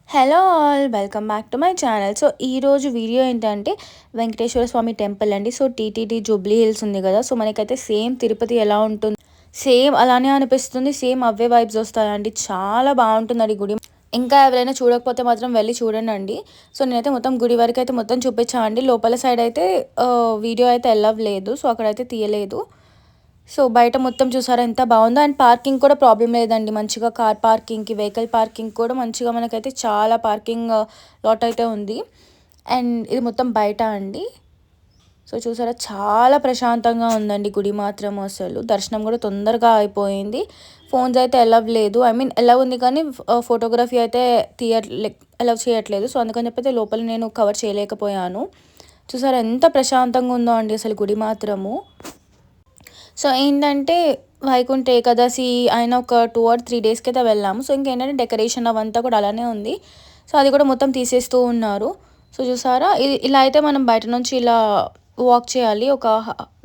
Hello all welcome back to my channel. So ఈరోజు video ఏంటంటే Venkateswara Swami temple అండి. So TTD Jubilee hills ఉంది కదా, సో మనకైతే సేమ్ తిరుపతి ఎలా ఉంటుంది సేమ్ అలానే అనిపిస్తుంది. సేమ్ అవే వైబ్స్ వస్తాయండి. చాలా బాగుంటుందండి గుడి. ఇంకా ఎవరైనా చూడకపోతే మాత్రం వెళ్ళి చూడండి. సో నేనైతే మొత్తం గుడి వరకు అయితే మొత్తం చూపించాను అండి. లోపల సైడ్ అయితే వీడియో అయితే వెళ్ళలేదు, సో అక్కడైతే తీయలేదు. సో బయట మొత్తం చూసారా ఎంత బాగుందో. అండ్ పార్కింగ్ కూడా ప్రాబ్లం లేదండి. మంచిగా కార్ పార్కింగ్కి, వెహికల్ పార్కింగ్ కూడా మంచిగా మనకైతే చాలా పార్కింగ్ లాట్ అయితే ఉంది. అండ్ ఇది మొత్తం బయట అండి. సో చూసారా చాలా ప్రశాంతంగా ఉందండి గుడి మాత్రం. అసలు దర్శనం కూడా తొందరగా అయిపోయింది. ఫోన్స్ అయితే అలవ్ లేదు, ఐ మీన్ అలవ్ ఉంది కానీ ఫోటోగ్రఫీ అయితే అలవ్ చేయట్లేదు. సో అందుకని చెప్పైతే లోపల నేను కవర్ చేయలేకపోయాను. చూసారా ఎంత ప్రశాంతంగా ఉందో అండి అసలు గుడి మాత్రము. సో ఏంటంటే వైకుంఠ ఏకాదశి అయిన ఒక 2 or 3 డేస్కి అయితే వెళ్ళాము. సో ఇంకేంటంటే డెకరేషన్ అవంతా కూడా అలానే ఉంది. సో అది కూడా మొత్తం తీసేస్తూ ఉన్నారు. సో చూసారా ఇలా అయితే మనం బయట నుంచి ఇలా వాక్ చేయాలి. ఒక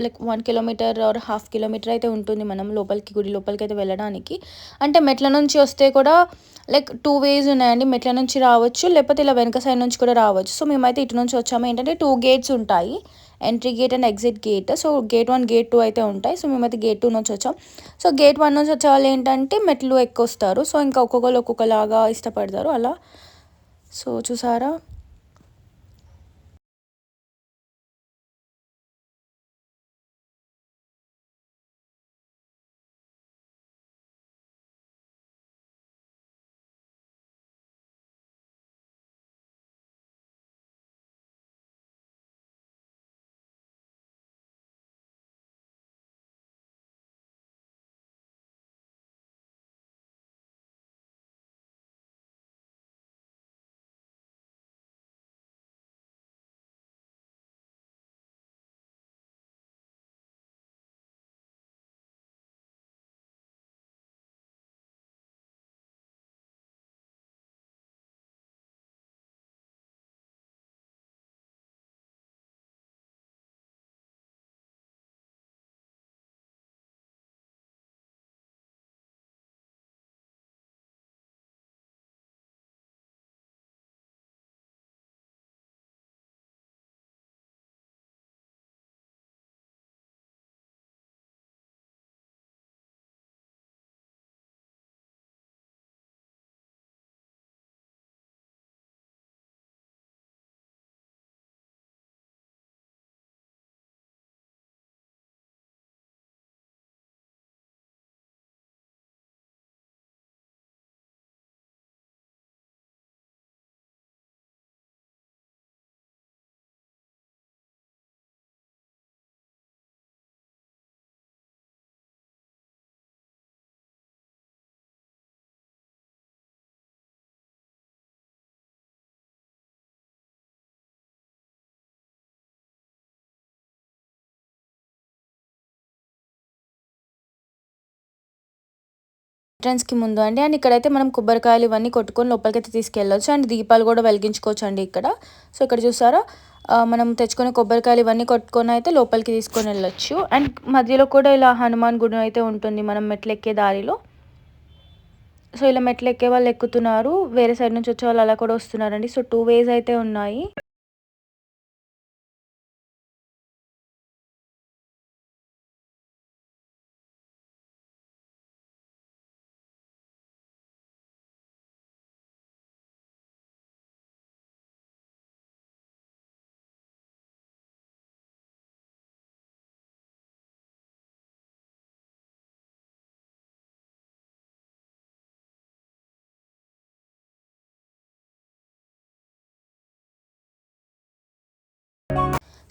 like 1 kilometre or half kilometre అయితే ఉంటుంది మనం లోపలికి, గుడి లోపలికి అయితే వెళ్ళడానికి. అంటే మెట్ల నుంచి వస్తే కూడా లైక్ 2 ways ఉన్నాయండి. మెట్ల నుంచి రావచ్చు, లేకపోతే ఇలా వెనక సైడ్ నుంచి కూడా రావచ్చు. సో మేమైతే ఇటు నుంచి వచ్చాము. ఏంటంటే 2 gates ఉంటాయి, entry gate and exit gate. So gate 1 gate 2 అయితే ఉంటాయి. సో మేమైతే గేట్ 2 నుంచి వచ్చాం. సో గేట్ 1 నుంచి వచ్చే వాళ్ళు ఏంటంటే మెట్లు ఎక్కొస్తారు. సో ఇంకా ఒక్కొక్కరు ఒక్కొక్కలాగా ఇష్టపడతారు అలా. సో చూసారా ఎంట్రన్స్కి ముందు అండి. అండ్ ఇక్కడైతే మనం కొబ్బరికాయలు ఇవన్నీ కొట్టుకొని లోపలికైతే తీసుకెళ్ళొచ్చు. అండ్ దీపాలు కూడా వెలిగించుకోవచ్చు అండి ఇక్కడ. సో ఇక్కడ చూసారా మనం తెచ్చుకొని కొబ్బరికాయలు ఇవన్నీ కొట్టుకొని అయితే లోపలికి తీసుకొని వెళ్ళొచ్చు. అండ్ మధ్యలో కూడా ఇలా హనుమాన్ గుడి అయితే ఉంటుంది మనం మెట్లు ఎక్కే దారిలో. సో ఇలా మెట్లు ఎక్కే వాళ్ళు ఎక్కుతున్నారు, వేరే సైడ్ నుంచి వచ్చే వాళ్ళు అలా కూడా వస్తున్నారండి. సో 2 ways అయితే ఉన్నాయి.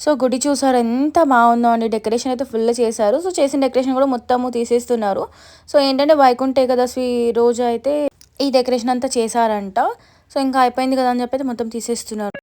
సో గుడి చూసారు ఎంత బాగుందో అండి. డెకరేషన్ అయితే ఫుల్ చేశారు. సో చేసిన డెకరేషన్ కూడా మొత్తము తీసేస్తున్నారు. సో ఏంటంటే వైకుంఠ ఏకాదశి రోజు అయితే ఈ డెకరేషన్ అంతా చేశారంట. సో ఇంకా అయిపోయింది కదా అని చెప్పి అయితే మొత్తం తీసేస్తున్నారు.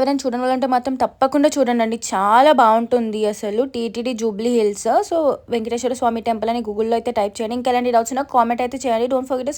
ఎవరైనా చూడని వాళ్ళంటే మాత్రం తప్పకుండా చూడండి, చాలా బాగుంటుంది అసలు టీటీడీ జూబ్లీ హిల్స్. సో వెంకటేశ్వర స్వామి టెంపుల్ అని గూగుల్లో అయితే టైప్ చేయండి. ఇంకా ఎలాంటి డౌట్స్ ఉన్నా కామెంట్ అయితే చేయండి. Don't forget to